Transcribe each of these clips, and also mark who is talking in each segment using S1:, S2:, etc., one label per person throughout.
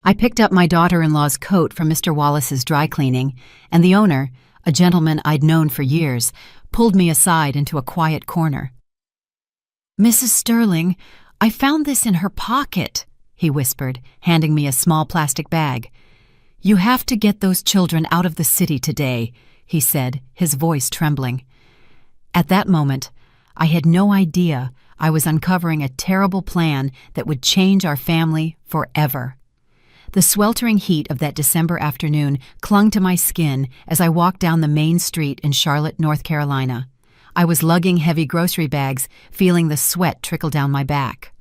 S1: I picked up my daughter-in-law's coat from Mr. Wallace's dry cleaning, and the owner, a gentleman I'd known for years, pulled me aside into a quiet corner. "Mrs. Sterling, I found this in her pocket," he whispered, handing me a small plastic bag. "You have to get those children out of the city today," he said, his voice trembling. At that moment, I had no idea I was uncovering a terrible plan that would change our family forever. The sweltering heat of that December afternoon clung to my skin as I walked down the main street in Charlotte, North Carolina. I was lugging heavy grocery bags, feeling the sweat trickle down my back.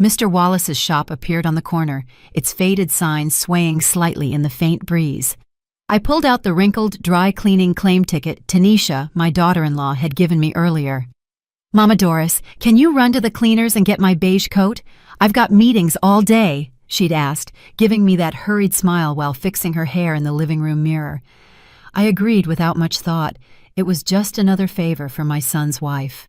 S1: Mr. Wallace's shop appeared on the corner, its faded sign swaying slightly in the faint breeze. I pulled out the wrinkled, dry-cleaning claim ticket Tanisha, my daughter-in-law, had given me earlier. "Mama Doris, can you run to the cleaners and get my beige coat? I've got meetings all day," she'd asked, giving me that hurried smile while fixing her hair in the living room mirror. I agreed without much thought. It was just another favor for my son's wife.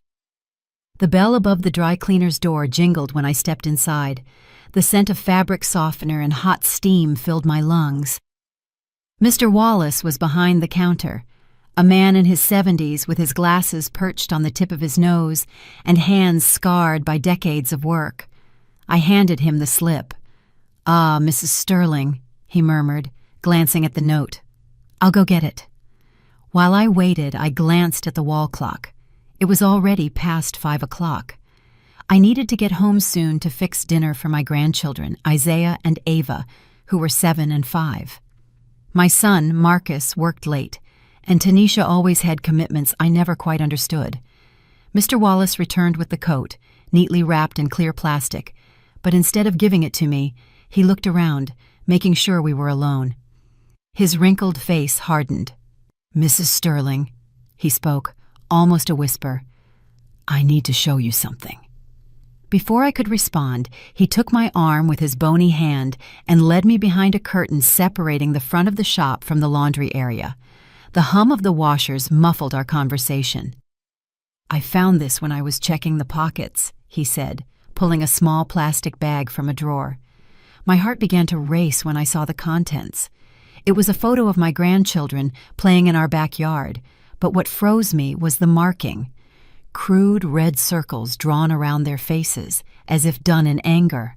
S1: The bell above the dry cleaner's door jingled when I stepped inside. The scent of fabric softener and hot steam filled my lungs. Mr. Wallace was behind the counter, a man in his 70s with his glasses perched on the tip of his nose and hands scarred by decades of work. I handed him the slip. "Ah, Mrs. Sterling," he murmured, glancing at the note. "I'll go get it." While I waited, I glanced at the wall clock. It was already past 5 o'clock. I needed to get home soon to fix dinner for my grandchildren, Isaiah and Ava, who were 7 and 5. My son, Marcus, worked late, and Tanisha always had commitments I never quite understood. Mr. Wallace returned with the coat, neatly wrapped in clear plastic, but instead of giving it to me, he looked around, making sure we were alone. His wrinkled face hardened. "Mrs. Sterling," he spoke, almost a whisper, "I need to show you something." Before I could respond, he took my arm with his bony hand and led me behind a curtain separating the front of the shop from the laundry area. The hum of the washers muffled our conversation. "I found this when I was checking the pockets," he said, pulling a small plastic bag from a drawer. My heart began to race when I saw the contents. It was a photo of my grandchildren playing in our backyard, but what froze me was the marking. Crude red circles drawn around their faces, as if done in anger.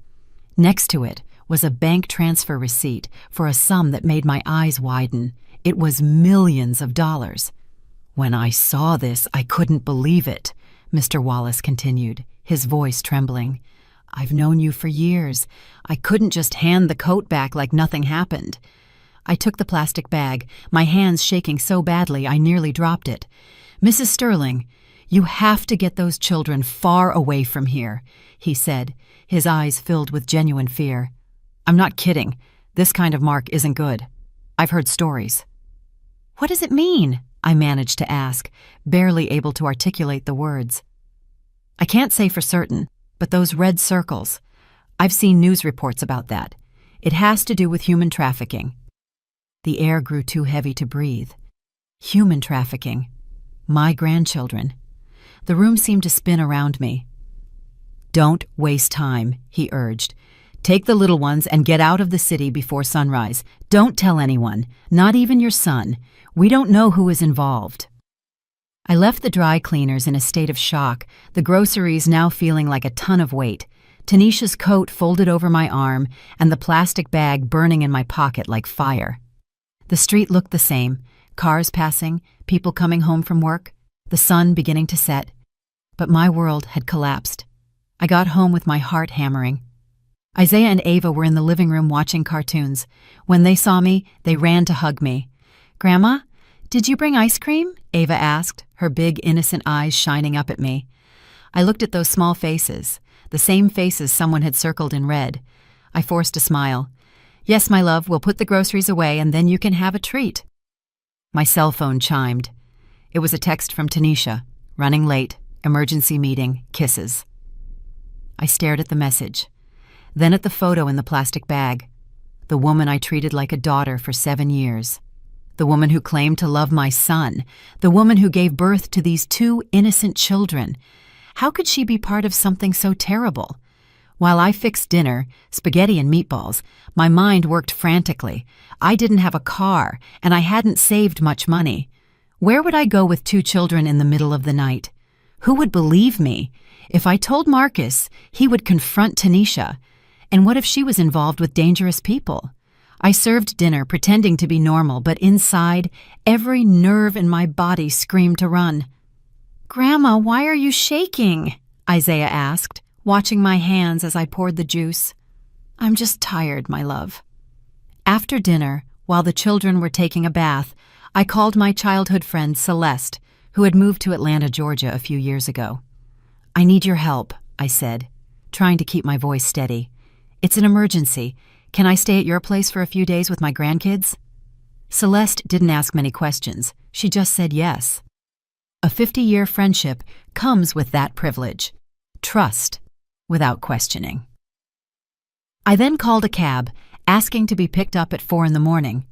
S1: Next to it was a bank transfer receipt for a sum that made my eyes widen. It was millions of dollars. "When I saw this, I couldn't believe it," Mr. Wallace continued, his voice trembling. "I've known you for years. I couldn't just hand the coat back like nothing happened." I took the plastic bag, my hands shaking so badly I nearly dropped it. "Mrs. Sterling, you have to get those children far away from here," he said, his eyes filled with genuine fear. "I'm not kidding. This kind of mark isn't good. I've heard stories." "What does it mean?" I managed to ask, barely able to articulate the words. "I can't say for certain, but those red circles, I've seen news reports about that. It has to do with human trafficking." The air grew too heavy to breathe. Human trafficking. My grandchildren. The room seemed to spin around me. "Don't waste time," he urged. "Take the little ones and get out of the city before sunrise. Don't tell anyone, not even your son. We don't know who is involved." I left the dry cleaners in a state of shock, the groceries now feeling like a ton of weight, Tanisha's coat folded over my arm, and the plastic bag burning in my pocket like fire. The street looked the same, cars passing, people coming home from work, the sun beginning to set. But my world had collapsed. I got home with my heart hammering. Isaiah and Ava were in the living room watching cartoons. When they saw me, they ran to hug me. "Grandma, did you bring ice cream?" Ava asked, her big innocent eyes shining up at me. I looked at those small faces, the same faces someone had circled in red. I forced a smile. "Yes, my love, we'll put the groceries away and then you can have a treat." My cell phone chimed. It was a text from Tanisha. "Running late, emergency meeting, kisses." I stared at the message, then at the photo in the plastic bag. The woman I treated like a daughter for 7 years. The woman who claimed to love my son. The woman who gave birth to these 2 innocent children. How could she be part of something so terrible? While I fixed dinner, spaghetti and meatballs, my mind worked frantically. I didn't have a car, and I hadn't saved much money. Where would I go with 2 children in the middle of the night? Who would believe me? If I told Marcus, he would confront Tanisha. And what if she was involved with dangerous people? I served dinner pretending to be normal, but inside, every nerve in my body screamed to run. "Grandma, why are you shaking?" Isaiah asked, watching my hands as I poured the juice. "I'm just tired, my love." After dinner, while the children were taking a bath, I called my childhood friend Celeste, who had moved to Atlanta, Georgia a few years ago. "I need your help," I said, trying to keep my voice steady. "It's an emergency. Can I stay at your place for a few days with my grandkids?" Celeste didn't ask many questions. She just said yes. A 50-year friendship comes with that privilege. Trust, without questioning. I then called a cab, asking to be picked up at 4 in the morning.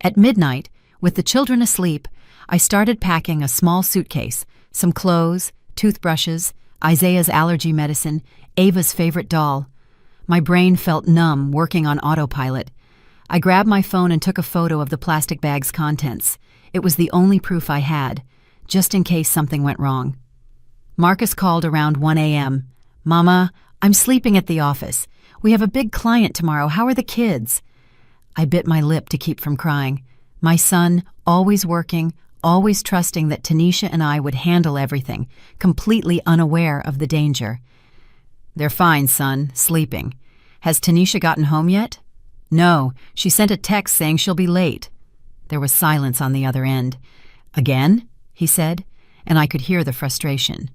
S1: At midnight, with the children asleep, I started packing a small suitcase, some clothes, toothbrushes, Isaiah's allergy medicine, Ava's favorite doll. My brain felt numb, working on autopilot. I grabbed my phone and took a photo of the plastic bag's contents. It was the only proof I had, just in case something went wrong. Marcus called around 1 a.m. "Mama, I'm sleeping at the office. We have a big client tomorrow. How are the kids?" I bit my lip to keep from crying. My son, always working, always trusting that Tanisha and I would handle everything, completely unaware of the danger. "They're fine, son, sleeping. Has Tanisha gotten home yet?" "No, she sent a text saying she'll be late." There was silence on the other end. "Again?" he said, and I could hear the frustration.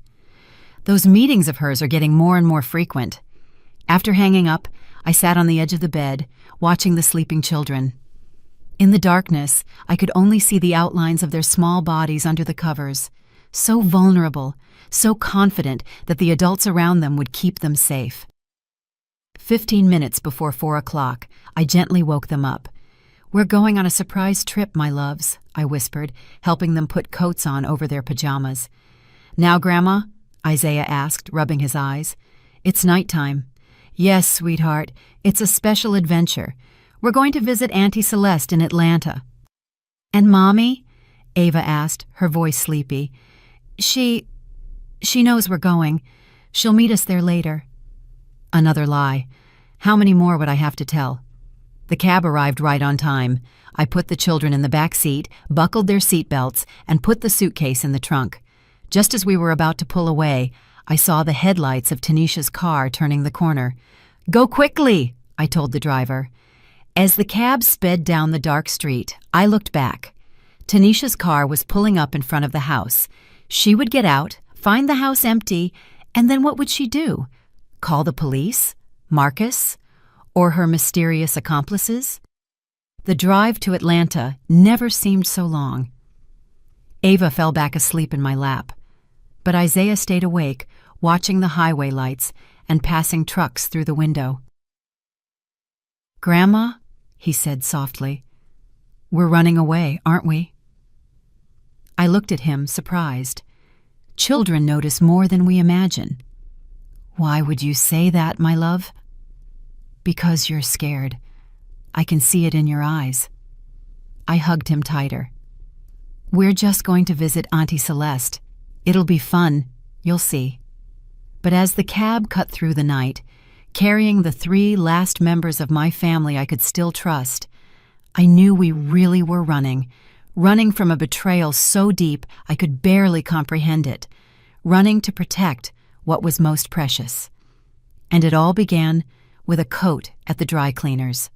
S1: "Those meetings of hers are getting more and more frequent." After hanging up, I sat on the edge of the bed, watching the sleeping children. In the darkness, I could only see the outlines of their small bodies under the covers, so vulnerable, so confident that the adults around them would keep them safe. 15 minutes before 4 o'clock, I gently woke them up. "We're going on a surprise trip, my loves," I whispered, helping them put coats on over their pajamas. "Now, Grandma?" Isaiah asked, rubbing his eyes. "It's nighttime." "Yes, sweetheart, it's a special adventure. We're going to visit Auntie Celeste in Atlanta." "And Mommy?" Ava asked, her voice sleepy. She knows we're going. She'll meet us there later." Another lie. How many more would I have to tell? The cab arrived right on time. I put the children in the back seat, buckled their seat belts, and put the suitcase in the trunk. Just as we were about to pull away, I saw the headlights of Tanisha's car turning the corner. "Go quickly," I told the driver. As the cab sped down the dark street, I looked back. Tanisha's car was pulling up in front of the house. She would get out, find the house empty, and then what would she do? Call the police? Marcus? Or her mysterious accomplices? The drive to Atlanta never seemed so long. Ava fell back asleep in my lap, but Isaiah stayed awake, watching the highway lights and passing trucks through the window. "Grandma," he said softly, "we're running away, aren't we?" I looked at him, surprised. Children notice more than we imagine. "Why would you say that, my love?" "Because you're scared. I can see it in your eyes." I hugged him tighter. "We're just going to visit Auntie Celeste. It'll be fun, you'll see." But as the cab cut through the night, carrying the 3 last members of my family I could still trust, I knew we really were running from a betrayal so deep I could barely comprehend it, running to protect what was most precious. And it all began with a coat at the dry cleaners.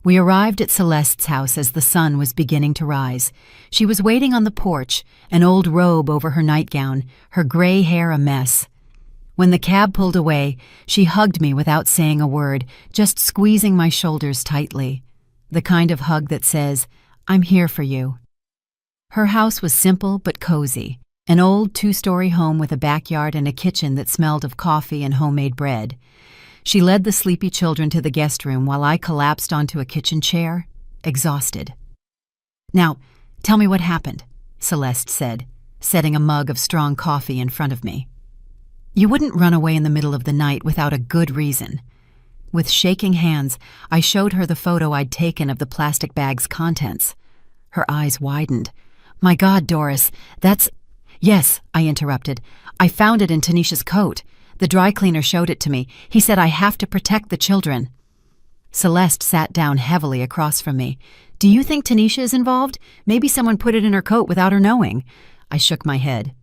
S1: We arrived at Celeste's house as the sun was beginning to rise. She was waiting on the porch, an old robe over her nightgown, her gray hair a mess. When the cab pulled away, she hugged me without saying a word, just squeezing my shoulders tightly. The kind of hug that says, "I'm here for you." Her house was simple but cozy, an old 2-story home with a backyard and a kitchen that smelled of coffee and homemade bread. She led the sleepy children to the guest room while I collapsed onto a kitchen chair, exhausted. "Now, tell me what happened," Celeste said, setting a mug of strong coffee in front of me. You wouldn't run away in the middle of the night without a good reason. With shaking hands, I showed her the photo I'd taken of the plastic bag's contents. Her eyes widened. My God, Doris, that's— Yes, I interrupted. I found it in Tanisha's coat. The dry cleaner showed it to me. He said I have to protect the children. Celeste sat down heavily across from me. Do you think Tanisha is involved? Maybe someone put it in her coat without her knowing. I shook my head.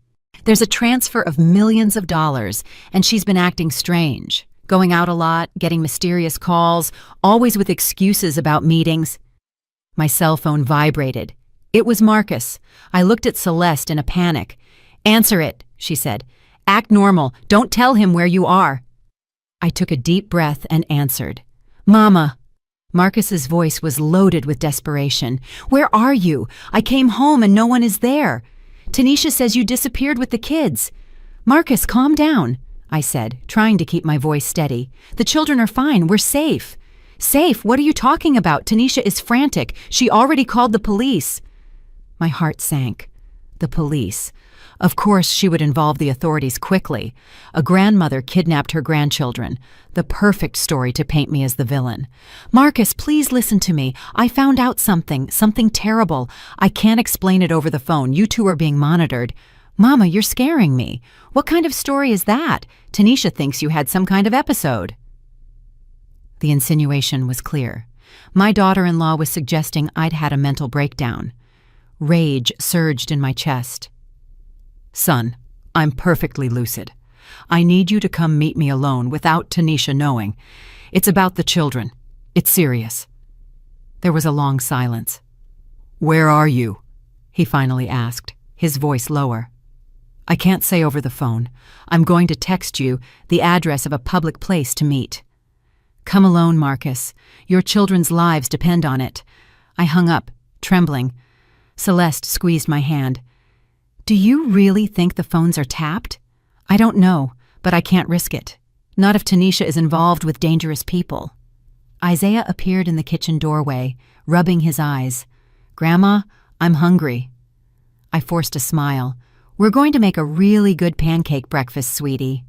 S1: There's a transfer of millions of dollars, and she's been acting strange. Going out a lot, getting mysterious calls, always with excuses about meetings. My cell phone vibrated. It was Marcus. I looked at Celeste in a panic. Answer it, she said. Act normal. Don't tell him where you are. I took a deep breath and answered. Mama. Marcus's voice was loaded with desperation. Where are you? I came home and no one is there. Tanisha says you disappeared with the kids. Marcus, calm down, I said, trying to keep my voice steady. The children are fine. We're safe. Safe? What are you talking about? Tanisha is frantic. She already called the police. My heart sank. The police. Of course, she would involve the authorities quickly. A grandmother kidnapped her grandchildren. The perfect story to paint me as the villain. Marcus, please listen to me. I found out something terrible. I can't explain it over the phone. You two are being monitored. Mama, you're scaring me. What kind of story is that? Tanisha thinks you had some kind of episode. The insinuation was clear. My daughter-in-law was suggesting I'd had a mental breakdown. Rage surged in my chest. Son, I'm perfectly lucid. I need you to come meet me alone without Tanisha knowing. It's about the children. It's serious. There was a long silence. Where are you? He finally asked, his voice lower. I can't say over the phone. I'm going to text you the address of a public place to meet. Come alone, Marcus. Your children's lives depend on it. I hung up, trembling. Celeste squeezed my hand. Do you really think the phones are tapped? I don't know, but I can't risk it. Not if Tanisha is involved with dangerous people. Isaiah appeared in the kitchen doorway, rubbing his eyes. Grandma, I'm hungry. I forced a smile. We're going to make a really good pancake breakfast, sweetie.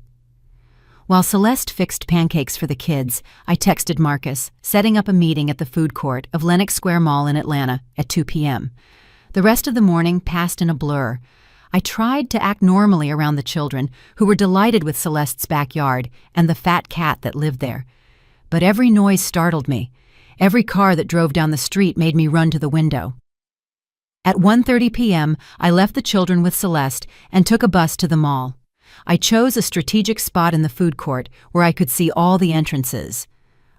S1: While Celeste fixed pancakes for the kids, I texted Marcus, setting up a meeting at the food court of Lenox Square Mall in Atlanta at 2 p.m. The rest of the morning passed in a blur. I tried to act normally around the children, who were delighted with Celeste's backyard and the fat cat that lived there. But every noise startled me. Every car that drove down the street made me run to the window. At 1:30 p.m., I left the children with Celeste and took a bus to the mall. I chose a strategic spot in the food court where I could see all the entrances.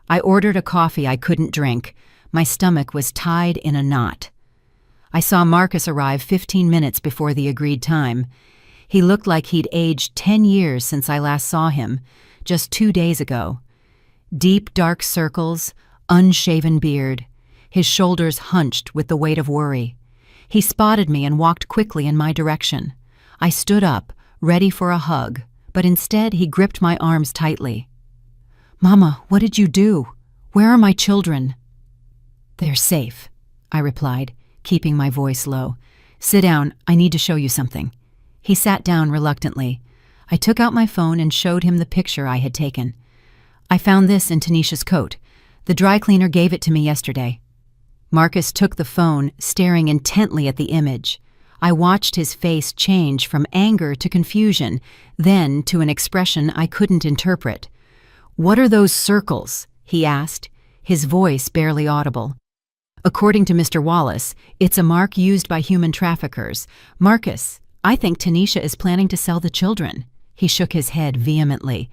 S1: I ordered a coffee I couldn't drink. My stomach was tied in a knot. I saw Marcus arrive 15 minutes before the agreed time. He looked like he'd aged 10 years since I last saw him, just 2 days ago. Deep, dark circles, unshaven beard, his shoulders hunched with the weight of worry. He spotted me and walked quickly in my direction. I stood up, ready for a hug, but instead he gripped my arms tightly. Mama, what did you do? Where are my children? They're safe, I replied, keeping my voice low. Sit down, I need to show you something. He sat down reluctantly. I took out my phone and showed him the picture I had taken. I found this in Tanisha's coat. The dry cleaner gave it to me yesterday. Marcus took the phone, staring intently at the image. I watched his face change from anger to confusion, then to an expression I couldn't interpret. What are those circles? He asked, his voice barely audible. According to Mr. Wallace, it's a mark used by human traffickers. Marcus, I think Tanisha is planning to sell the children. He shook his head vehemently.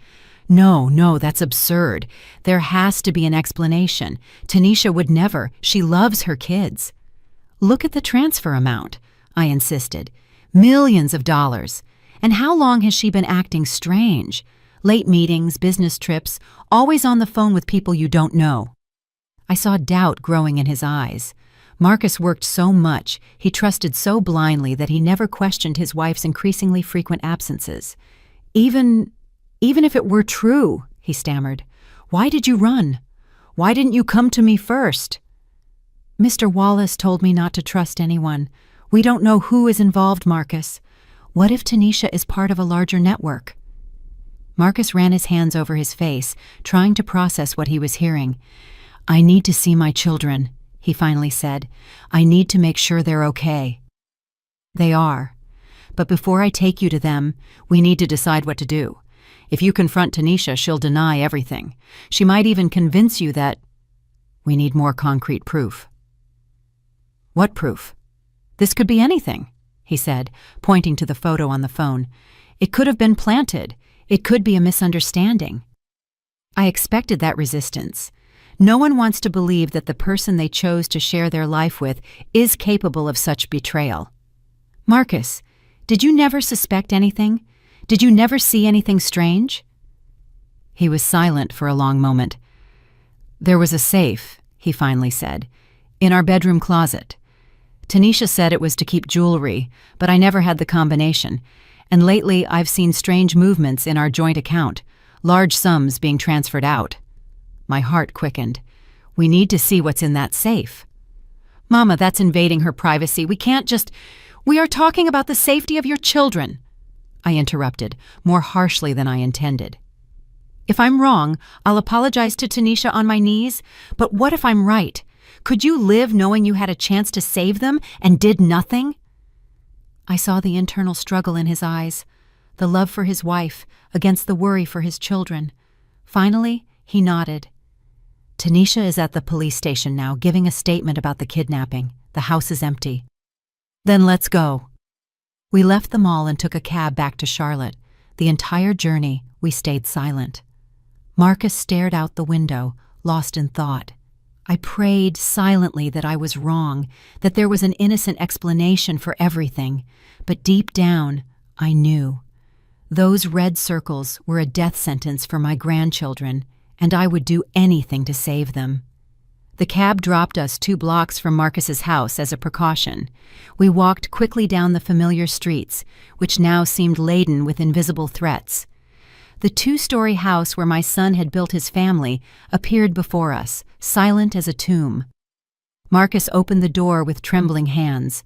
S1: No, that's absurd. There has to be an explanation. Tanisha would never. She loves her kids. Look at the transfer amount, I insisted. Millions of dollars. And how long has she been acting strange? Late meetings, business trips, always on the phone with people you don't know. I saw doubt growing in his eyes. Marcus worked so much, he trusted so blindly that he never questioned his wife's increasingly frequent absences. Even if it were true, he stammered. Why did you run? Why didn't you come to me first? Mr. Wallace told me not to trust anyone. We don't know who is involved, Marcus. What if Tanisha is part of a larger network? Marcus ran his hands over his face, trying to process what he was hearing. "I need to see my children," he finally said. "I need to make sure they're okay." "They are. But before I take you to them, we need to decide what to do. If you confront Tanisha, she'll deny everything. She might even convince you that we need more concrete proof." "What proof?" "This could be anything," he said, pointing to the photo on the phone. "It could have been planted. It could be a misunderstanding." I expected that resistance. No one wants to believe that the person they chose to share their life with is capable of such betrayal. "Marcus, did you never suspect anything? Did you never see anything strange?" He was silent for a long moment. "There was a safe," he finally said, "in our bedroom closet. Tanisha said it was to keep jewelry, but I never had the combination. And lately I've seen strange movements in our joint account, large sums being transferred out." My heart quickened. "We need to see what's in that safe." "Mama, that's invading her privacy. We are talking about the safety of your children," I interrupted, more harshly than I intended. "If I'm wrong, I'll apologize to Tanisha on my knees, but what if I'm right? Could you live knowing you had a chance to save them and did nothing?" I saw the internal struggle in his eyes, the love for his wife against the worry for his children. Finally, he nodded. "Tanisha is at the police station now, giving a statement about the kidnapping. The house is empty." "Then let's go." We left the mall and took a cab back to Charlotte. The entire journey, we stayed silent. Marcus stared out the window, lost in thought. I prayed silently that I was wrong, that there was an innocent explanation for everything, but deep down, I knew. Those red circles were a death sentence for my grandchildren, and I would do anything to save them. The cab dropped us 2 blocks from Marcus's house as a precaution. We walked quickly down the familiar streets, which now seemed laden with invisible threats. The 2-story house where my son had built his family appeared before us, silent as a tomb. Marcus opened the door with trembling hands.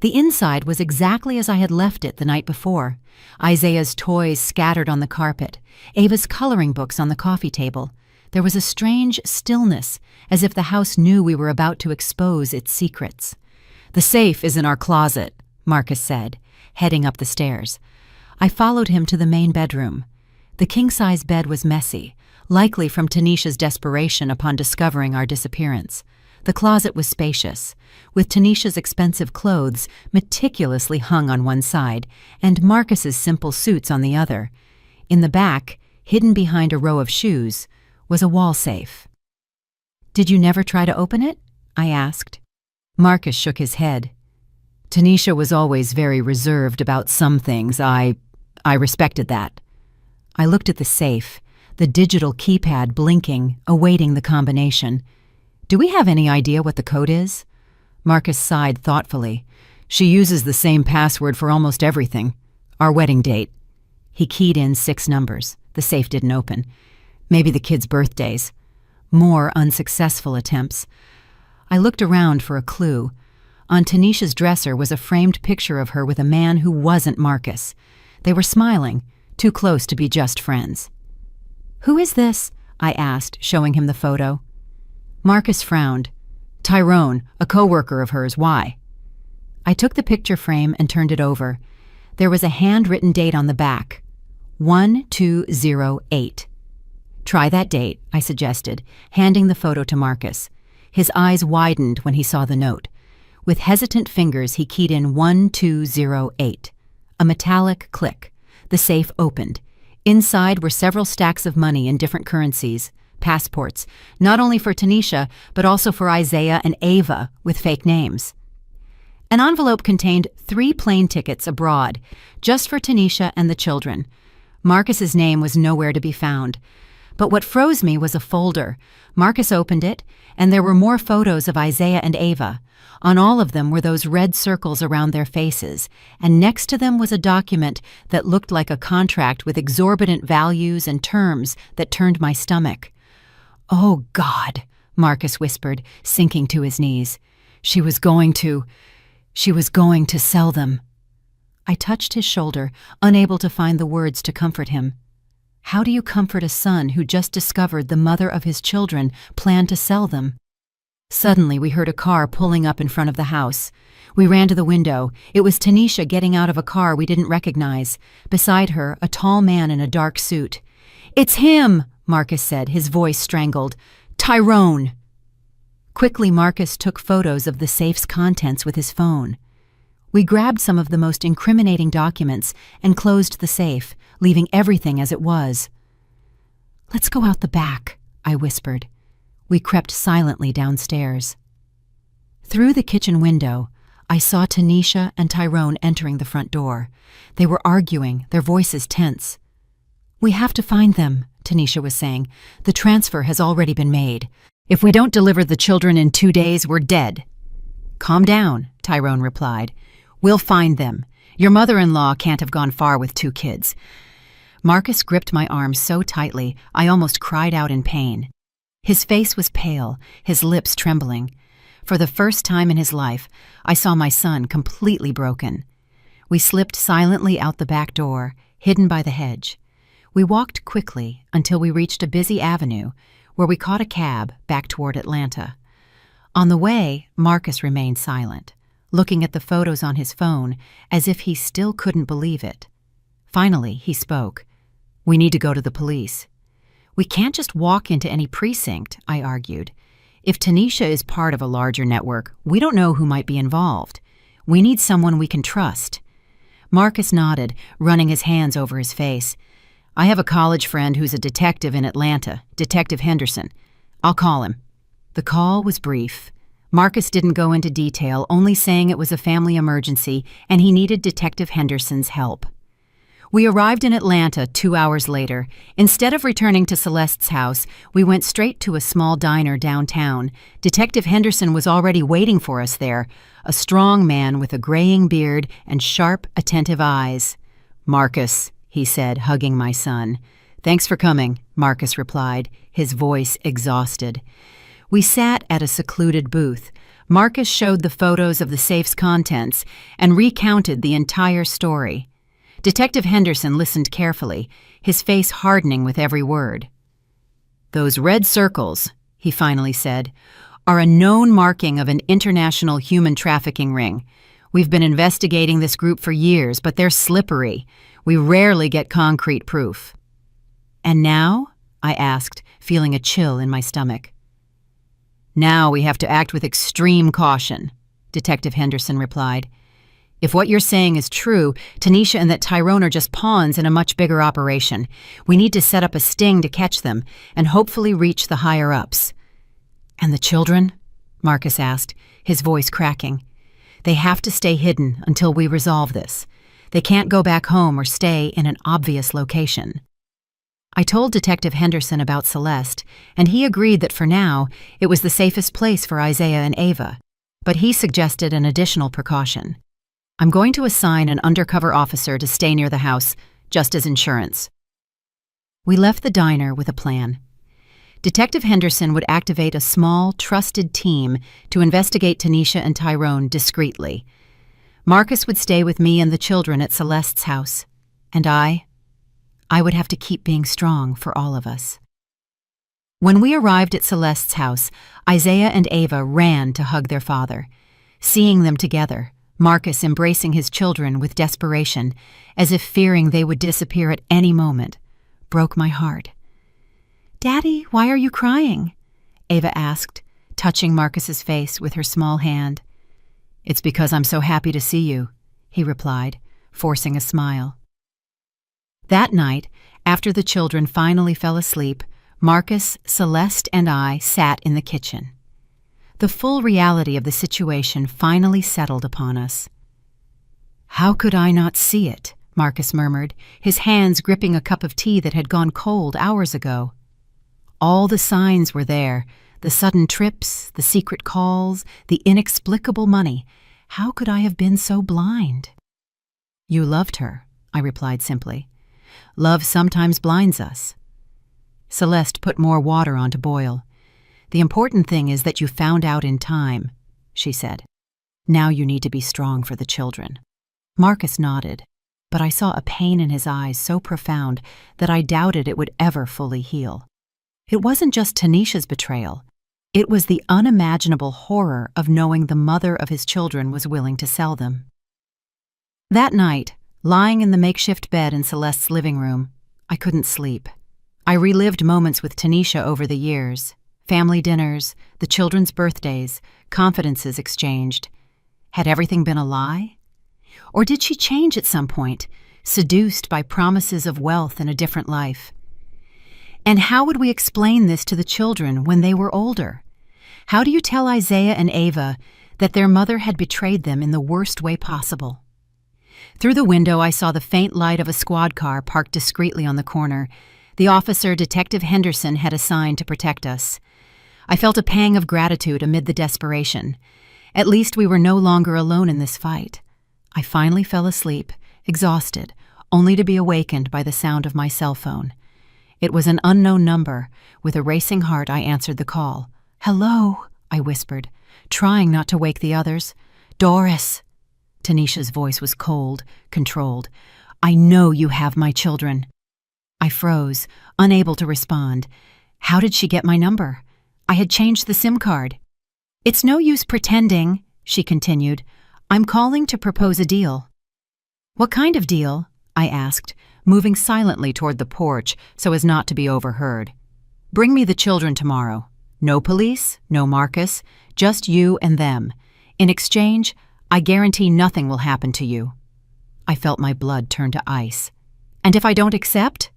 S1: The inside was exactly as I had left it the night before. Isaiah's toys scattered on the carpet, Ava's coloring books on the coffee table. There was a strange stillness, as if the house knew we were about to expose its secrets. "The safe is in our closet," Marcus said, heading up the stairs. I followed him to the main bedroom. The king-size bed was messy, likely from Tanisha's desperation upon discovering our disappearance. The closet was spacious, with Tanisha's expensive clothes meticulously hung on one side and Marcus's simple suits on the other. In the back, hidden behind a row of shoes, was a wall safe. "Did you never try to open it?" I asked. Marcus shook his head. "Tanisha was always very reserved about some things. I respected that." I looked at the safe, the digital keypad blinking, awaiting the combination. "Do we have any idea what the code is?" Marcus sighed thoughtfully. "She uses the same password for almost everything. Our wedding date." He keyed in 6 numbers. The safe didn't open. Maybe the kids' birthdays. More unsuccessful attempts. I looked around for a clue. On Tanisha's dresser was a framed picture of her with a man who wasn't Marcus. They were smiling, too close to be just friends. "Who is this?" I asked, showing him the photo. Marcus frowned. "Tyrone, a coworker of hers. Why?" I took the picture frame and turned it over. There was a handwritten date on the back. 1208. "Try that date," I suggested, handing the photo to Marcus. His eyes widened when he saw the note. With hesitant fingers, he keyed in 1208. A metallic click. The safe opened. Inside were several stacks of money in different currencies, passports, not only for Tanisha, but also for Isaiah and Ava, with fake names. An envelope contained 3 plane tickets abroad, just for Tanisha and the children. Marcus's name was nowhere to be found. But what froze me was a folder. Marcus opened it, and there were more photos of Isaiah and Ava. On all of them were those red circles around their faces, and next to them was a document that looked like a contract with exorbitant values and terms that turned my stomach. "Oh, God," Marcus whispered, sinking to his knees. She was going to sell them." I touched his shoulder, unable to find the words to comfort him. How do you comfort a son who just discovered the mother of his children planned to sell them? Suddenly, we heard a car pulling up in front of the house. We ran to the window. It was Tanisha getting out of a car we didn't recognize. Beside her, a tall man in a dark suit. "It's him!" Marcus said, his voice strangled. "Tyrone!" Quickly, Marcus took photos of the safe's contents with his phone. We grabbed some of the most incriminating documents and closed the safe, leaving everything as it was. "Let's go out the back," I whispered. We crept silently downstairs. Through the kitchen window, I saw Tanisha and Tyrone entering the front door. They were arguing, their voices tense. "We have to find them," Tanisha was saying. "The transfer has already been made. If we don't deliver the children in 2 days, we're dead." "Calm down," Tyrone replied. "We'll find them. Your mother-in-law can't have gone far with 2 kids. Marcus gripped my arm so tightly, I almost cried out in pain. His face was pale, his lips trembling. For the first time in his life, I saw my son completely broken. We slipped silently out the back door, hidden by the hedge. We walked quickly until we reached a busy avenue, where we caught a cab back toward Atlanta. On the way, Marcus remained silent, looking at the photos on his phone as if he still couldn't believe it. Finally, he spoke. "We need to go to the police." "We can't just walk into any precinct," I argued. "If Tanisha is part of a larger network, we don't know who might be involved. We need someone we can trust." Marcus nodded, running his hands over his face. "I have a college friend who's a detective in Atlanta, Detective Henderson. I'll call him." The call was brief. Marcus didn't go into detail, only saying it was a family emergency and he needed Detective Henderson's help. We arrived in Atlanta 2 hours later. Instead of returning to Celeste's house, we went straight to a small diner downtown. Detective Henderson was already waiting for us there, a strong man with a graying beard and sharp, attentive eyes. "Marcus," he said, hugging my son. "Thanks for coming," Marcus replied, his voice exhausted. We sat at a secluded booth. Marcus showed the photos of the safe's contents and recounted the entire story. Detective Henderson listened carefully, his face hardening with every word. "Those red circles," he finally said, "are a known marking of an international human trafficking ring. We've been investigating this group for years, but they're slippery. We rarely get concrete proof." "And now?" I asked, feeling a chill in my stomach. "Now we have to act with extreme caution," Detective Henderson replied. "If what you're saying is true, Tanisha and that Tyrone are just pawns in a much bigger operation. We need to set up a sting to catch them and hopefully reach the higher-ups." "And the children?" Marcus asked, his voice cracking. "They have to stay hidden until we resolve this. They can't go back home or stay in an obvious location." I told Detective Henderson about Celeste, and he agreed that for now, it was the safest place for Isaiah and Ava, but he suggested an additional precaution. "I'm going to assign an undercover officer to stay near the house, just as insurance." We left the diner with a plan. Detective Henderson would activate a small, trusted team to investigate Tanisha and Tyrone discreetly. Marcus would stay with me and the children at Celeste's house, and I would have to keep being strong for all of us. When we arrived at Celeste's house, Isaiah and Ava ran to hug their father. Seeing them together, Marcus embracing his children with desperation, as if fearing they would disappear at any moment, broke my heart. "Daddy, why are you crying?" Ava asked, touching Marcus's face with her small hand. "It's because I'm so happy to see you," he replied, forcing a smile. That night, after the children finally fell asleep, Marcus, Celeste, and I sat in the kitchen. The full reality of the situation finally settled upon us. "How could I not see it?" Marcus murmured, his hands gripping a cup of tea that had gone cold hours ago. All the signs were there, the sudden trips, the secret calls, the inexplicable money. How could I have been so blind? "You loved her," I replied simply. "Love sometimes blinds us." Celeste put more water on to boil. "The important thing is that you found out in time," she said. "Now you need to be strong for the children." Marcus nodded. but I saw a pain in his eyes so profound that I doubted it would ever fully heal. It wasn't just Tanisha's betrayal. It was the unimaginable horror of knowing the mother of his children was willing to sell them. That night, lying in the makeshift bed in Celeste's living room, I couldn't sleep. I relived moments with Tanisha over the years, family dinners, the children's birthdays, confidences exchanged. Had everything been a lie? Or did she change at some point, seduced by promises of wealth and a different life? And how would we explain this to the children when they were older? How do you tell Isaiah and Ava that their mother had betrayed them in the worst way possible? Through the window, I saw the faint light of a squad car parked discreetly on the corner, the officer Detective Henderson had assigned to protect us. I felt a pang of gratitude amid the desperation. At least we were no longer alone in this fight. I finally fell asleep, exhausted, only to be awakened by the sound of my cell phone. It was an unknown number. With a racing heart, I answered the call. "Hello," I whispered, trying not to wake the others. "Doris." Tanisha's voice was cold, controlled. "I know you have my children." I froze, unable to respond. How did she get my number? I had changed the SIM card. "It's no use pretending," she continued. "I'm calling to propose a deal." "What kind of deal?" I asked, moving silently toward the porch so as not to be overheard. "Bring me the children tomorrow. No police, no Marcus, just you and them. In exchange, I guarantee nothing will happen to you." I felt my blood turn to ice. "And if I don't accept?"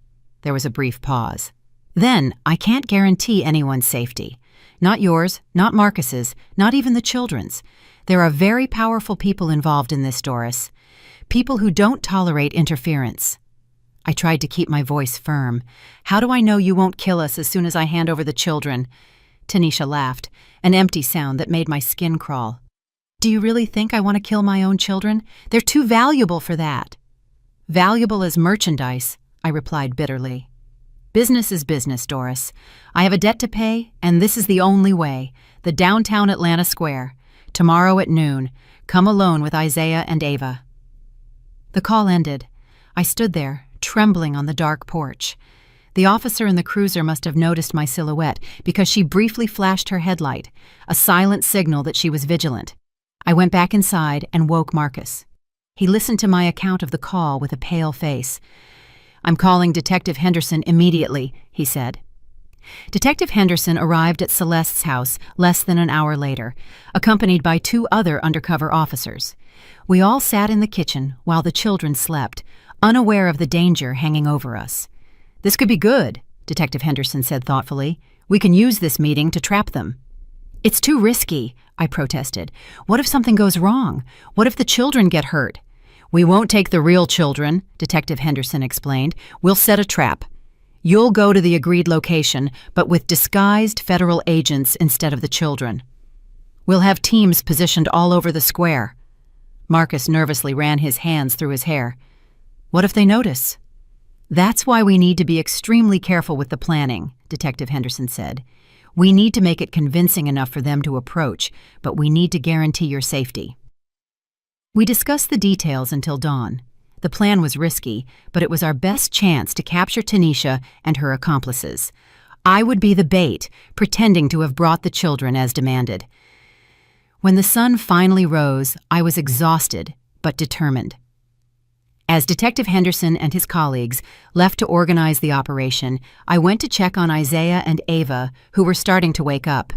S1: There was a brief pause. "Then I can't guarantee anyone's safety. Not yours, not Marcus's, not even the children's. There are very powerful people involved in this, Doris. People who don't tolerate interference." I tried to keep my voice firm. "How do I know you won't kill us as soon as I hand over the children?" Tanisha laughed, an empty sound that made my skin crawl. "Do you really think I want to kill my own children? They're too valuable for that." "Valuable as merchandise," I replied bitterly. "Business is business, Doris. I have a debt to pay, and this is the only way. The downtown Atlanta Square. Tomorrow at noon. Come alone with Isaiah and Ava." The call ended. I stood there, trembling on the dark porch. The officer in the cruiser must have noticed my silhouette because she briefly flashed her headlight, a silent signal that she was vigilant. I went back inside and woke Marcus. He listened to my account of the call with a pale face. "I'm calling Detective Henderson immediately," he said. Detective Henderson arrived at Celeste's house less than an hour later, accompanied by 2 other undercover officers. We all sat in the kitchen while the children slept, unaware of the danger hanging over us. "This could be good," Detective Henderson said thoughtfully. "We can use this meeting to trap them." "It's too risky," I protested. "What if something goes wrong? What if the children get hurt?" "We won't take the real children," Detective Henderson explained. "We'll set a trap. You'll go to the agreed location, but with disguised federal agents instead of the children. We'll have teams positioned all over the square." Marcus nervously ran his hands through his hair. "What if they notice?" "That's why we need to be extremely careful with the planning," Detective Henderson said. "We need to make it convincing enough for them to approach, but we need to guarantee your safety." We discussed the details until dawn. The plan was risky, but it was our best chance to capture Tanisha and her accomplices. I would be the bait, pretending to have brought the children as demanded. When the sun finally rose, I was exhausted, but determined. As Detective Henderson and his colleagues left to organize the operation, I went to check on Isaiah and Ava, who were starting to wake up.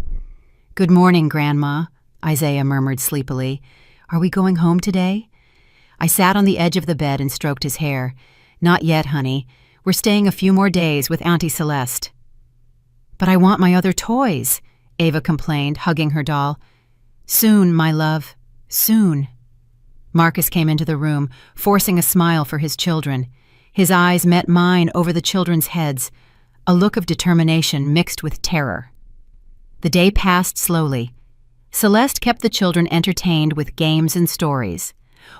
S1: "Good morning, Grandma," Isaiah murmured sleepily. "Are we going home today?" I sat on the edge of the bed and stroked his hair. "Not yet, honey. We're staying a few more days with Auntie Celeste." "But I want my other toys," Ava complained, hugging her doll. "Soon, my love, soon." Marcus came into the room, forcing a smile for his children. His eyes met mine over the children's heads, a look of determination mixed with terror. The day passed slowly. Celeste kept the children entertained with games and stories,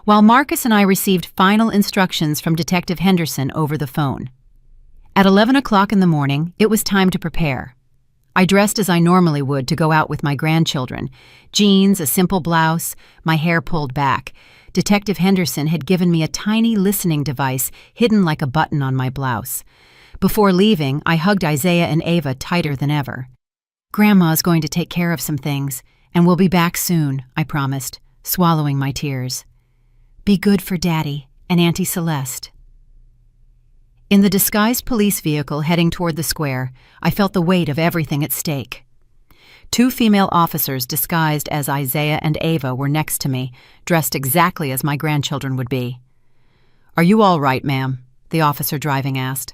S1: while Marcus and I received final instructions from Detective Henderson over the phone. At 11 o'clock in the morning, it was time to prepare. I dressed as I normally would to go out with my grandchildren. Jeans, a simple blouse, my hair pulled back. Detective Henderson had given me a tiny listening device hidden like a button on my blouse. Before leaving, I hugged Isaiah and Ava tighter than ever. "Grandma's going to take care of some things, and we'll be back soon," I promised, swallowing my tears. "Be good for Daddy and Auntie Celeste." In the disguised police vehicle heading toward the square, I felt the weight of everything at stake. 2 female officers disguised as Isaiah and Ava were next to me, dressed exactly as my grandchildren would be. "Are you all right, ma'am?" the officer driving asked.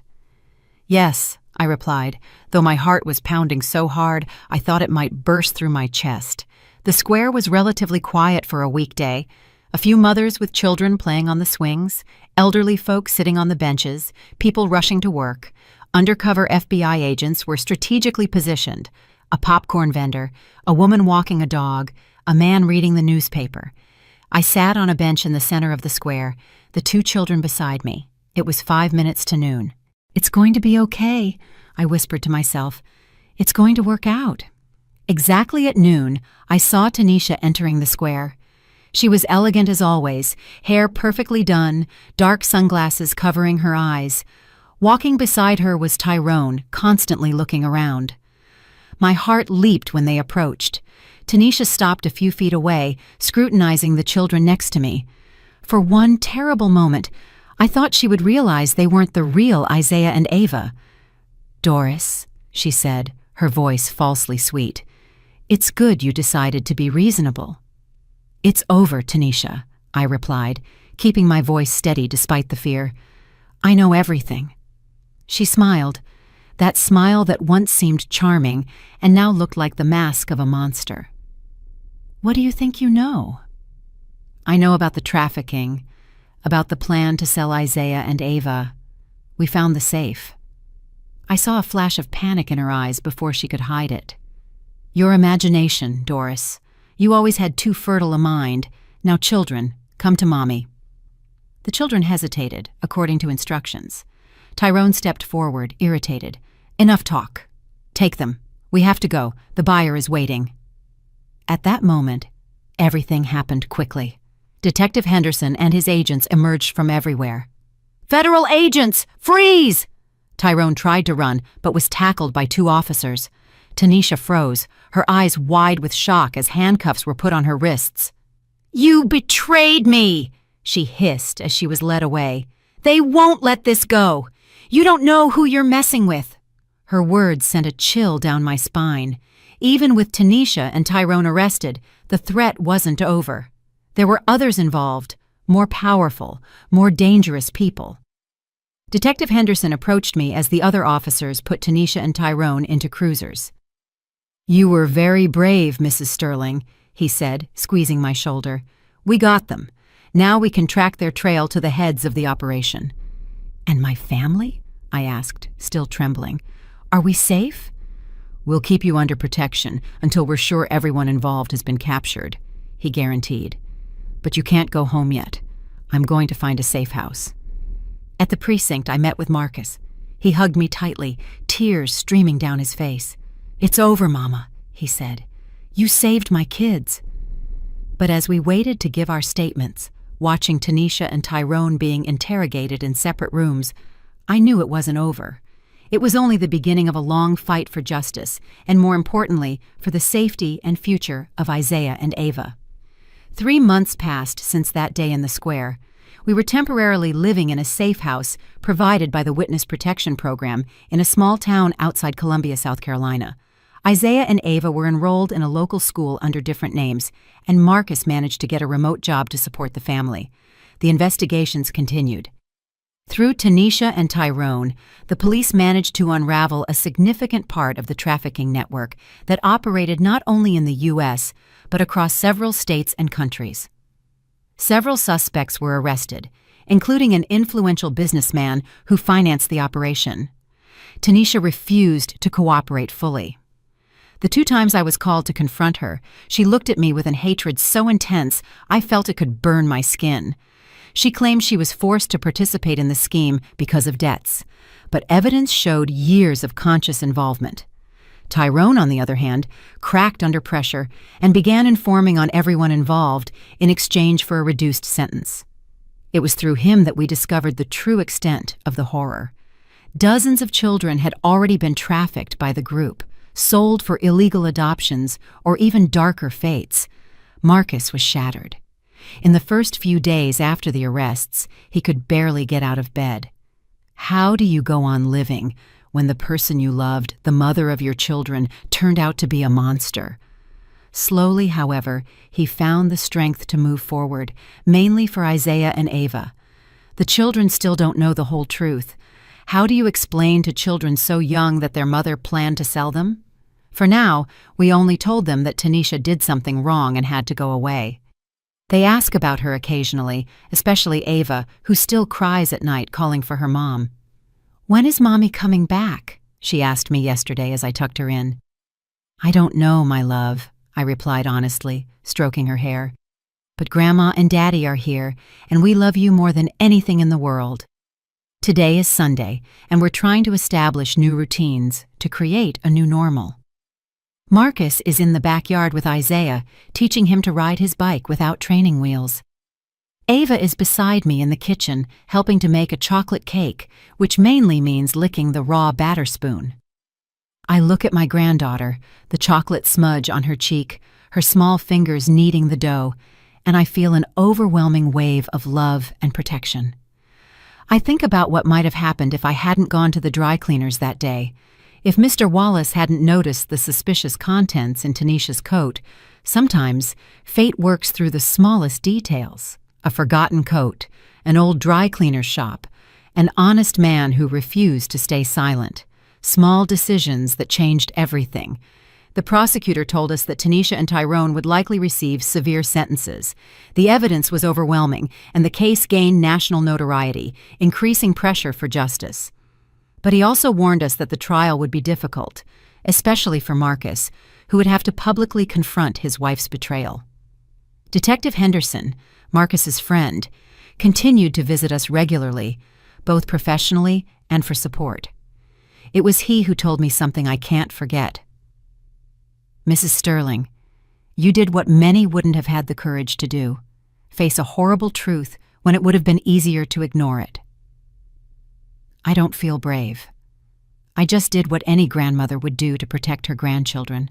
S1: "Yes," I replied, though my heart was pounding so hard I thought it might burst through my chest. The square was relatively quiet for a weekday. A few mothers with children playing on the swings, elderly folks sitting on the benches, people rushing to work. Undercover FBI agents were strategically positioned. A popcorn vendor, a woman walking a dog, a man reading the newspaper. I sat on a bench in the center of the square, the 2 children beside me. It was 5 minutes to noon. "It's going to be okay," I whispered to myself. "It's going to work out." Exactly at noon, I saw Tanisha entering the square. She was elegant as always, hair perfectly done, dark sunglasses covering her eyes. Walking beside her was Tyrone, constantly looking around. My heart leaped when they approached. Tanisha stopped a few feet away, scrutinizing the children next to me. For one terrible moment, I thought she would realize they weren't the real Isaiah and Ava. "Doris," she said, her voice falsely sweet, "it's good you decided to be reasonable." "It's over, Tanisha," I replied, keeping my voice steady despite the fear. "I know everything." She smiled, that smile that once seemed charming and now looked like the mask of a monster. "What do you think you know?" "I know about the trafficking, about the plan to sell Isaiah and Ava. We found the safe." I saw a flash of panic in her eyes before she could hide it. "Your imagination, Doris. You always had too fertile a mind. Now, children, come to Mommy." The children hesitated, according to instructions. Tyrone stepped forward, irritated. "Enough talk. Take them. We have to go. The buyer is waiting." At that moment, everything happened quickly. Detective Henderson and his agents emerged from everywhere. "Federal agents! Freeze!" Tyrone tried to run, but was tackled by 2 officers. Tanisha froze, her eyes wide with shock as handcuffs were put on her wrists. "You betrayed me!" she hissed as she was led away. "They won't let this go! You don't know who you're messing with!" Her words sent a chill down my spine. Even with Tanisha and Tyrone arrested, the threat wasn't over. There were others involved, more powerful, more dangerous people. Detective Henderson approached me as the other officers put Tanisha and Tyrone into cruisers. "You were very brave, Mrs. Sterling," he said, squeezing my shoulder. "We got them. Now we can track their trail to the heads of the operation." "And my family?" I asked, still trembling. "Are we safe?" "We'll keep you under protection until we're sure everyone involved has been captured," he guaranteed. "But you can't go home yet. I'm going to find a safe house." At the precinct, I met with Marcus. He hugged me tightly, tears streaming down his face. "It's over, Mama," he said. "You saved my kids." But as we waited to give our statements, watching Tanisha and Tyrone being interrogated in separate rooms, I knew it wasn't over. It was only the beginning of a long fight for justice, and more importantly, for the safety and future of Isaiah and Ava. 3 months passed since that day in the square. We were temporarily living in a safe house provided by the Witness Protection Program in a small town outside Columbia, South Carolina. Isaiah and Ava were enrolled in a local school under different names, and Marcus managed to get a remote job to support the family. The investigations continued. Through Tanisha and Tyrone, the police managed to unravel a significant part of the trafficking network that operated not only in the U.S., but across several states and countries. Several suspects were arrested, including an influential businessman who financed the operation. Tanisha refused to cooperate fully. The 2 times I was called to confront her, she looked at me with an hatred so intense I felt it could burn my skin. She claimed she was forced to participate in the scheme because of debts, but evidence showed years of conscious involvement. Tyrone, on the other hand, cracked under pressure and began informing on everyone involved in exchange for a reduced sentence. It was through him that we discovered the true extent of the horror. Dozens of children had already been trafficked by the group, sold for illegal adoptions, or even darker fates. Marcus was shattered. In the first few days after the arrests, he could barely get out of bed. How do you go on living when the person you loved, the mother of your children, turned out to be a monster? Slowly, however, he found the strength to move forward, mainly for Isaiah and Ava. The children still don't know the whole truth. How do you explain to children so young that their mother planned to sell them? For now, we only told them that Tanisha did something wrong and had to go away. They ask about her occasionally, especially Ava, who still cries at night calling for her mom. "When is Mommy coming back?" she asked me yesterday as I tucked her in. "I don't know, my love," I replied honestly, stroking her hair. "But Grandma and Daddy are here, and we love you more than anything in the world." Today is Sunday, and we're trying to establish new routines to create a new normal. Marcus is in the backyard with Isaiah, teaching him to ride his bike without training wheels. Ava is beside me in the kitchen, helping to make a chocolate cake, which mainly means licking the raw batter spoon. I look at my granddaughter, the chocolate smudge on her cheek, her small fingers kneading the dough, and I feel an overwhelming wave of love and protection. I think about what might have happened if I hadn't gone to the dry cleaners that day. If Mr. Wallace hadn't noticed the suspicious contents in Tanisha's coat. Sometimes fate works through the smallest details. A forgotten coat, an old dry cleaner's shop, an honest man who refused to stay silent. Small decisions that changed everything. The prosecutor told us that Tanisha and Tyrone would likely receive severe sentences. The evidence was overwhelming, and the case gained national notoriety, increasing pressure for justice. But he also warned us that the trial would be difficult, especially for Marcus, who would have to publicly confront his wife's betrayal. Detective Henderson, Marcus's friend, continued to visit us regularly, both professionally and for support. It was he who told me something I can't forget. "Mrs. Sterling, you did what many wouldn't have had the courage to do, face a horrible truth when it would have been easier to ignore it." I don't feel brave. I just did what any grandmother would do to protect her grandchildren.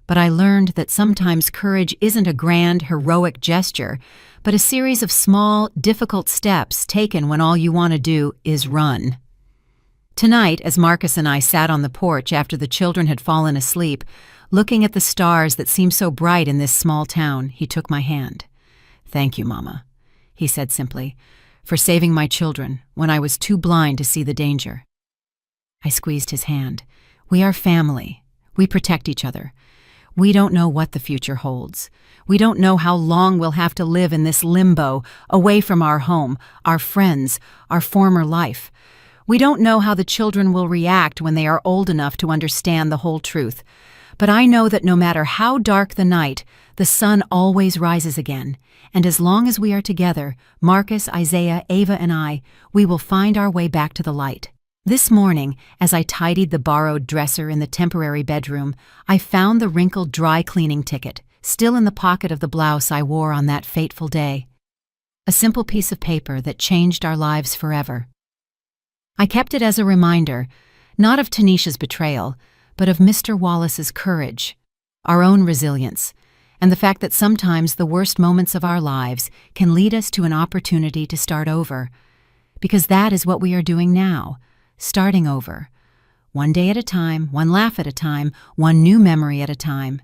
S1: But I learned that sometimes courage isn't a grand, heroic gesture, but a series of small, difficult steps taken when all you want to do is run. Tonight, as Marcus and I sat on the porch after the children had fallen asleep, looking at the stars that seemed so bright in this small town, he took my hand. "Thank you, Mama," he said simply, "for saving my children when I was too blind to see the danger." I squeezed his hand. "We are family. We protect each other. We don't know what the future holds. We don't know how long we'll have to live in this limbo, away from our home, our friends, our former life. We don't know how the children will react when they are old enough to understand the whole truth. But I know that no matter how dark the night, the sun always rises again. And as long as we are together, Marcus, Isaiah, Ava, and I, we will find our way back to the light." This morning, as I tidied the borrowed dresser in the temporary bedroom, I found the wrinkled dry cleaning ticket, still in the pocket of the blouse I wore on that fateful day. A simple piece of paper that changed our lives forever. I kept it as a reminder, not of Tanisha's betrayal, but of Mr. Wallace's courage, our own resilience, and the fact that sometimes the worst moments of our lives can lead us to an opportunity to start over. Because that is what we are doing now, starting over. One day at a time, one laugh at a time, one new memory at a time.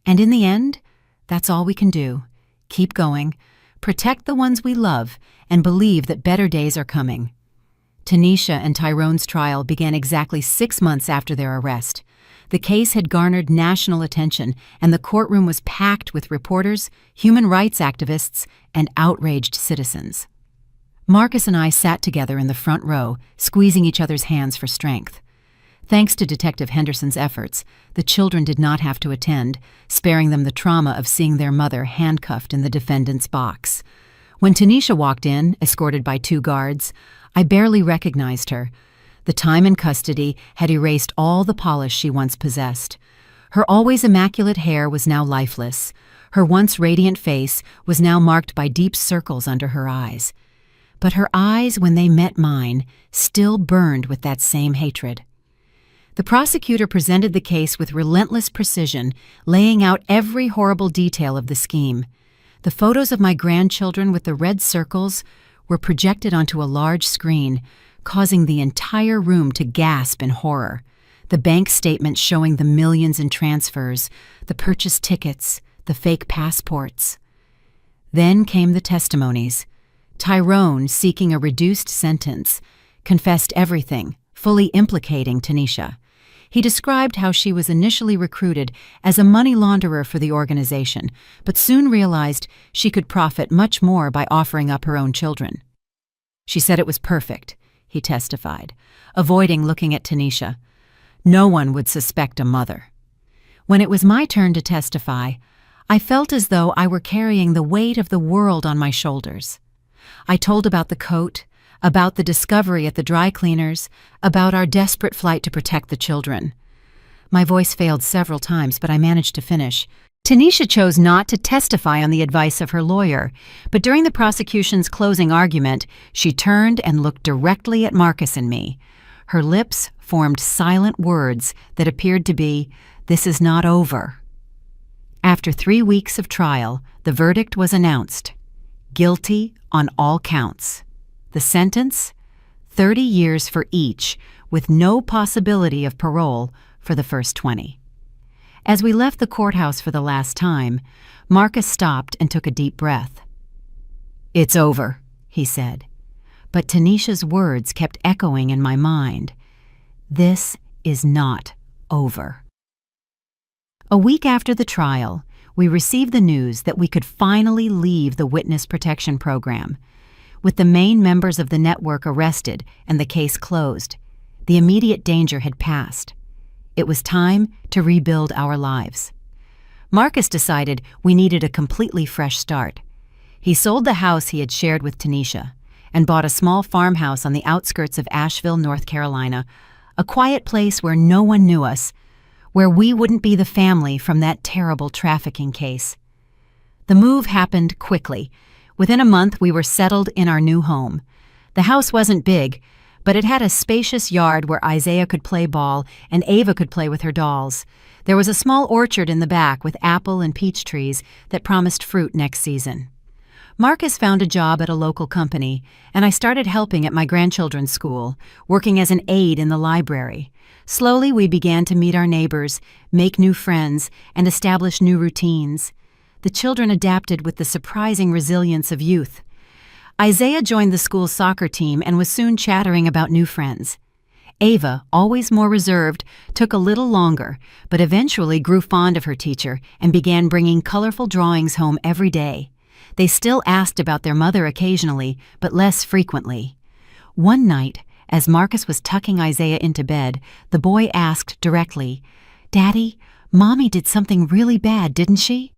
S1: And in the end, that's all we can do. Keep going, protect the ones we love, and believe that better days are coming. Tanisha and Tyrone's trial began exactly 6 months after their arrest. The case had garnered national attention, and the courtroom was packed with reporters, human rights activists, and outraged citizens. Marcus and I sat together in the front row, squeezing each other's hands for strength. Thanks to Detective Henderson's efforts, the children did not have to attend, sparing them the trauma of seeing their mother handcuffed in the defendant's box. When Tanisha walked in, escorted by 2 guards, I barely recognized her. The time in custody had erased all the polish she once possessed. Her always immaculate hair was now lifeless. Her once radiant face was now marked by deep circles under her eyes. But her eyes, when they met mine, still burned with that same hatred. The prosecutor presented the case with relentless precision, laying out every horrible detail of the scheme. The photos of my grandchildren with the red circles were projected onto a large screen, causing the entire room to gasp in horror. The bank statements showing the millions in transfers, the purchased tickets, the fake passports. Then came the testimonies. Tyrone, seeking a reduced sentence, confessed everything, fully implicating Tanisha. He described how she was initially recruited as a money launderer for the organization, but soon realized she could profit much more by offering up her own children. She said it was perfect, he testified, avoiding looking at Tanisha. No one would suspect a mother. When it was my turn to testify, I felt as though I were carrying the weight of the world on my shoulders. I told about the coat, about the discovery at the dry cleaners, about our desperate flight to protect the children. My voice failed several times, but I managed to finish. Tanisha chose not to testify on the advice of her lawyer, but during the prosecution's closing argument, she turned and looked directly at Marcus and me. Her lips formed silent words that appeared to be, "This is not over." After 3 weeks of trial, the verdict was announced. Guilty on all counts. The sentence? 30 years for each, with no possibility of parole for the first 20. As we left the courthouse for the last time, Marcus stopped and took a deep breath. "It's over," he said. But Tanisha's words kept echoing in my mind. This is not over. A week after the trial, we received the news that we could finally leave the witness protection program. With the main members of the network arrested and the case closed, the immediate danger had passed. It was time to rebuild our lives. Marcus decided we needed a completely fresh start. He sold the house he had shared with Tanisha and bought a small farmhouse on the outskirts of Asheville, North Carolina, a quiet place where no one knew us, where we wouldn't be the family from that terrible trafficking case. The move happened quickly. Within a month, we were settled in our new home. The house wasn't big, but it had a spacious yard where Isaiah could play ball and Ava could play with her dolls. There was a small orchard in the back with apple and peach trees that promised fruit next season. Marcus found a job at a local company, and I started helping at my grandchildren's school, working as an aide in the library. Slowly, we began to meet our neighbors, make new friends, and establish new routines. The children adapted with the surprising resilience of youth. Isaiah joined the school's soccer team and was soon chattering about new friends. Ava, always more reserved, took a little longer, but eventually grew fond of her teacher and began bringing colorful drawings home every day. They still asked about their mother occasionally, but less frequently. One night, as Marcus was tucking Isaiah into bed, the boy asked directly, "Daddy, Mommy did something really bad, didn't she?"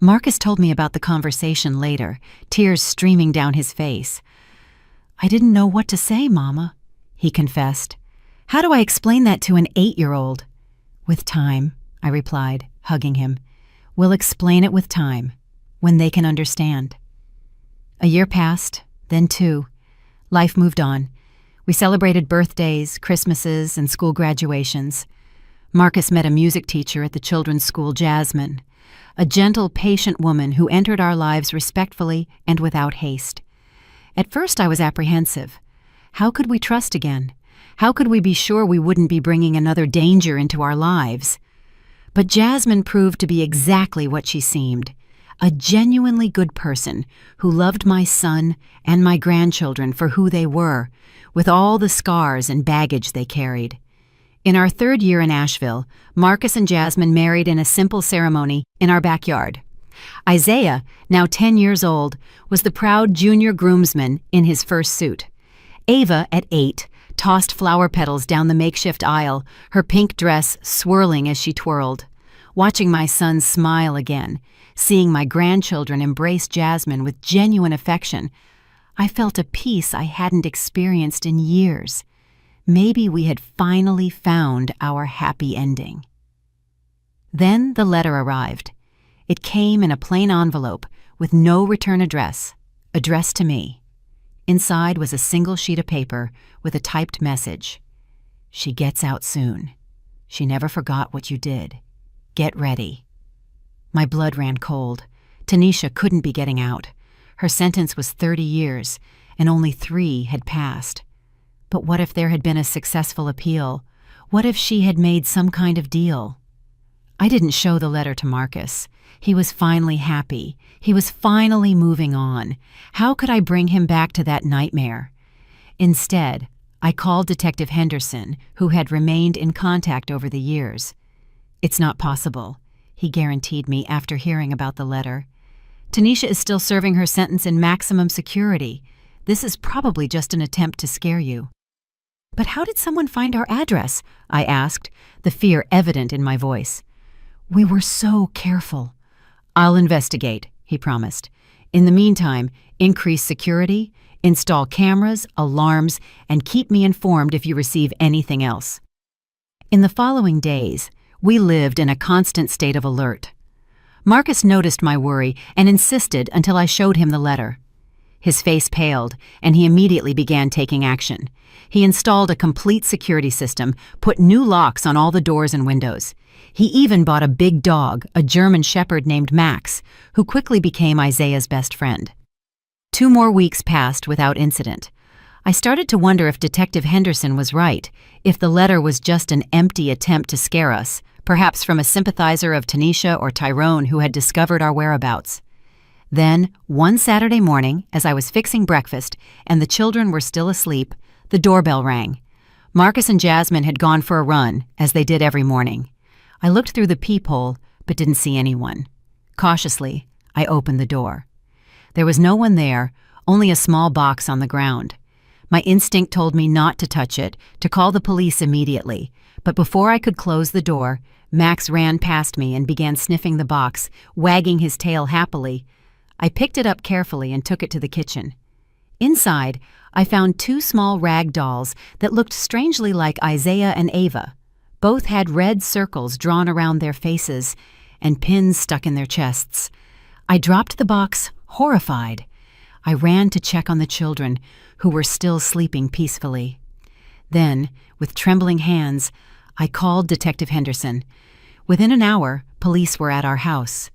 S1: Marcus told me about the conversation later, tears streaming down his face. "I didn't know what to say, Mama," he confessed. "How do I explain that to an 8-year-old? "With time," I replied, hugging him. "We'll explain it with time, when they can understand." A year passed, then 2. Life moved on. We celebrated birthdays, Christmases, and school graduations. Marcus met a music teacher at the children's school, Jasmine, a gentle, patient woman who entered our lives respectfully and without haste. At first I was apprehensive. How could we trust again? How could we be sure we wouldn't be bringing another danger into our lives? But Jasmine proved to be exactly what she seemed, a genuinely good person who loved my son and my grandchildren for who they were, with all the scars and baggage they carried. In our 3rd year in Asheville, Marcus and Jasmine married in a simple ceremony in our backyard. Isaiah, now 10 years old, was the proud junior groomsman in his first suit. Ava, at 8, tossed flower petals down the makeshift aisle, her pink dress swirling as she twirled. Watching my son smile again, seeing my grandchildren embrace Jasmine with genuine affection, I felt a peace I hadn't experienced in years. Maybe we had finally found our happy ending. Then the letter arrived. It came in a plain envelope with no return address, addressed to me. Inside was a single sheet of paper with a typed message. She gets out soon. She never forgot what you did. Get ready. My blood ran cold. Tanisha couldn't be getting out. Her sentence was 30 years, and only 3 had passed. But what if there had been a successful appeal? What if she had made some kind of deal? I didn't show the letter to Marcus. He was finally happy. He was finally moving on. How could I bring him back to that nightmare? Instead, I called Detective Henderson, who had remained in contact over the years. It's not possible, he guaranteed me after hearing about the letter. Tanisha is still serving her sentence in maximum security. This is probably just an attempt to scare you. But how did someone find our address? I asked, the fear evident in my voice. We were so careful. I'll investigate, he promised. In the meantime, increase security, install cameras, alarms, and keep me informed if you receive anything else. In the following days, we lived in a constant state of alert. Marcus noticed my worry and insisted until I showed him the letter. His face paled, and he immediately began taking action. He installed a complete security system, put new locks on all the doors and windows. He even bought a big dog, a German shepherd named Max, who quickly became Isaiah's best friend. 2 more weeks passed without incident. I started to wonder if Detective Henderson was right, if the letter was just an empty attempt to scare us, perhaps from a sympathizer of Tanisha or Tyrone who had discovered our whereabouts. Then, one Saturday morning, as I was fixing breakfast and the children were still asleep, the doorbell rang. Marcus and Jasmine had gone for a run, as they did every morning. I looked through the peephole, but didn't see anyone. Cautiously, I opened the door. There was no one there, only a small box on the ground. My instinct told me not to touch it, to call the police immediately, but before I could close the door, Max ran past me and began sniffing the box, wagging his tail happily. I picked it up carefully and took it to the kitchen. Inside, I found 2 small rag dolls that looked strangely like Isaiah and Ava. Both had red circles drawn around their faces and pins stuck in their chests. I dropped the box, horrified. I ran to check on the children, who were still sleeping peacefully. Then, with trembling hands, I called Detective Henderson. Within an hour, police were at our house.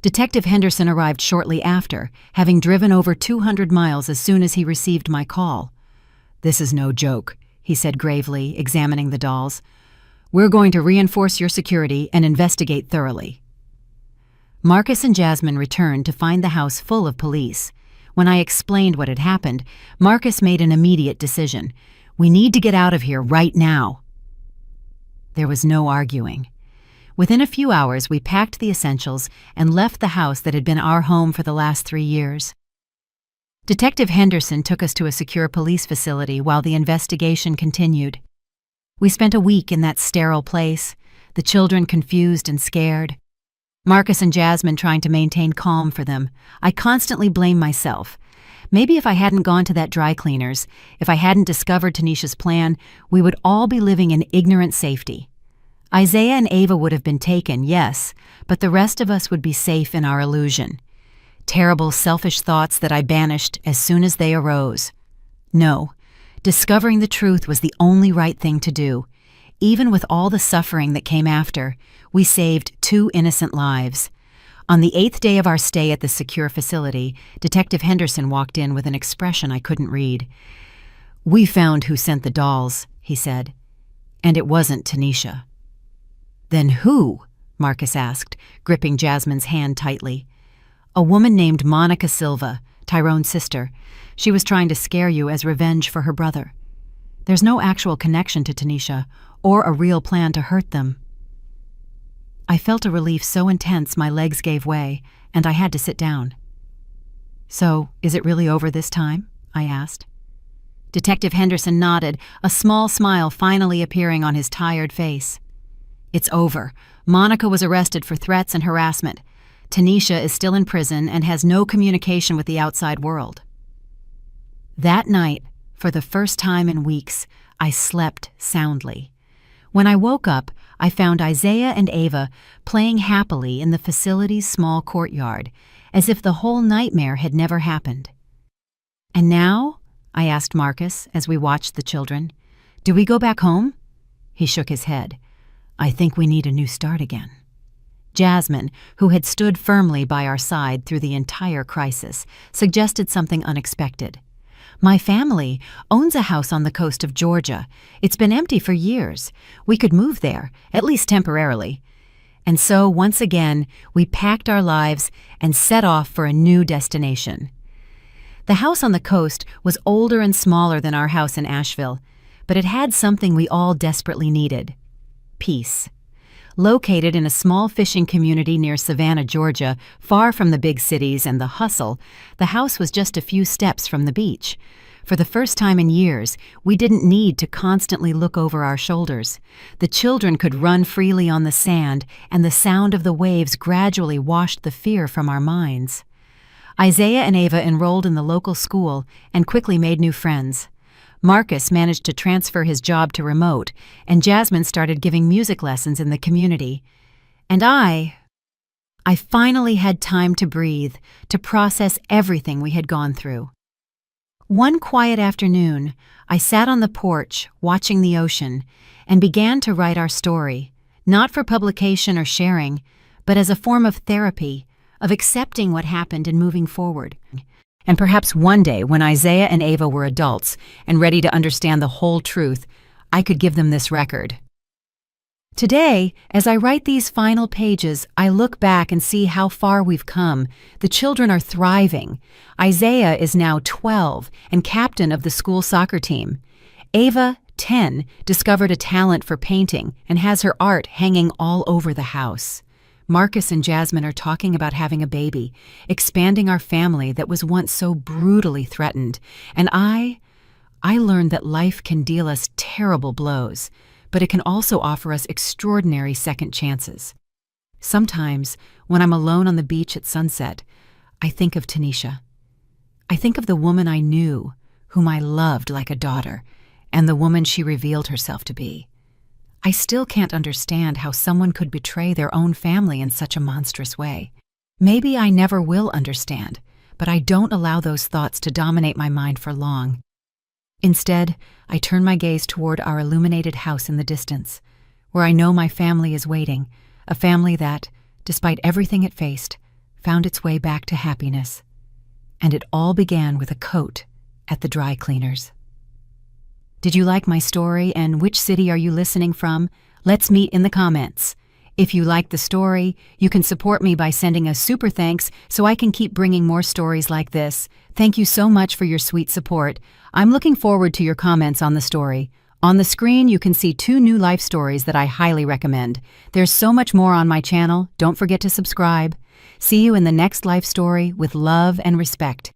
S1: Detective Henderson arrived shortly after, having driven over 200 miles as soon as he received my call. "This is no joke," he said gravely, examining the dolls. "We're going to reinforce your security and investigate thoroughly." Marcus and Jasmine returned to find the house full of police. When I explained what had happened, Marcus made an immediate decision. "We need to get out of here right now." There was no arguing. Within a few hours, we packed the essentials and left the house that had been our home for the last 3 years. Detective Henderson took us to a secure police facility while the investigation continued. We spent a week in that sterile place, the children confused and scared. Marcus and Jasmine trying to maintain calm for them. I constantly blame myself. Maybe if I hadn't gone to that dry cleaner's, if I hadn't discovered Tanisha's plan, we would all be living in ignorant safety. Isaiah and Ava would have been taken, yes, but the rest of us would be safe in our illusion. Terrible, selfish thoughts that I banished as soon as they arose. No, discovering the truth was the only right thing to do. Even with all the suffering that came after, we saved 2 innocent lives. On the 8th day of our stay at the secure facility, Detective Henderson walked in with an expression I couldn't read. "We found who sent the dolls," he said, "and it wasn't Tanisha." "Then who?" Marcus asked, gripping Jasmine's hand tightly. "A woman named Monica Silva, Tyrone's sister. She was trying to scare you as revenge for her brother. There's no actual connection to Tanisha or a real plan to hurt them." I felt a relief so intense my legs gave way, and I had to sit down. "So, is it really over this time?" I asked. Detective Henderson nodded, a small smile finally appearing on his tired face. "It's over. Monica was arrested for threats and harassment. Tanisha is still in prison and has no communication with the outside world." That night, For the first time in weeks, I slept soundly. When I woke up, I found Isaiah and Ava playing happily in the facility's small courtyard, as if the whole nightmare had never happened. "And now?" I asked Marcus as we watched the children. "Do we go back home?" He shook his head. "I think we need a new start again." Jasmine, who had stood firmly by our side through the entire crisis, suggested something unexpected. "My family owns a house on the coast of Georgia. It's been empty for years. We could move there, at least temporarily." And so, once again, we packed our lives and set off for a new destination. The house on the coast was older and smaller than our house in Asheville, but it had something we all desperately needed: peace. Located in a small fishing community near Savannah, Georgia, far from the big cities and the hustle, the house was just a few steps from the beach. For the first time in years, we didn't need to constantly look over our shoulders. The children could run freely on the sand, and the sound of the waves gradually washed the fear from our minds. Isaiah and Ava enrolled in the local school and quickly made new friends. Marcus managed to transfer his job to remote, and Jasmine started giving music lessons in the community. And I finally had time to breathe, to process everything we had gone through. One quiet afternoon, I sat on the porch, watching the ocean, and began to write our story, not for publication or sharing, but as a form of therapy, of accepting what happened and moving forward. And perhaps one day, when Isaiah and Ava were adults and ready to understand the whole truth, I could give them this record. Today, as I write these final pages, I look back and see how far we've come. The children are thriving. Isaiah is now 12 and captain of the school soccer team. Ava, 10, discovered a talent for painting and has her art hanging all over the house. Marcus and Jasmine are talking about having a baby, expanding our family that was once so brutally threatened. And I learned that life can deal us terrible blows, but it can also offer us extraordinary second chances. Sometimes, when I'm alone on the beach at sunset, I think of Tanisha. I think of the woman I knew, whom I loved like a daughter, and the woman she revealed herself to be. I still can't understand how someone could betray their own family in such a monstrous way. Maybe I never will understand, but I don't allow those thoughts to dominate my mind for long. Instead, I turn my gaze toward our illuminated house in the distance, where I know my family is waiting, a family that, despite everything it faced, found its way back to happiness. And it all began with a coat at the dry cleaners. Did you like my story, and which city are you listening from? Let's meet in the comments. If you like the story, you can support me by sending a super thanks so I can keep bringing more stories like this. Thank you so much for your sweet support. I'm looking forward to your comments on the story. On the screen, you can see 2 new life stories that I highly recommend. There's so much more on my channel. Don't forget to subscribe. See you in the next life story with love and respect.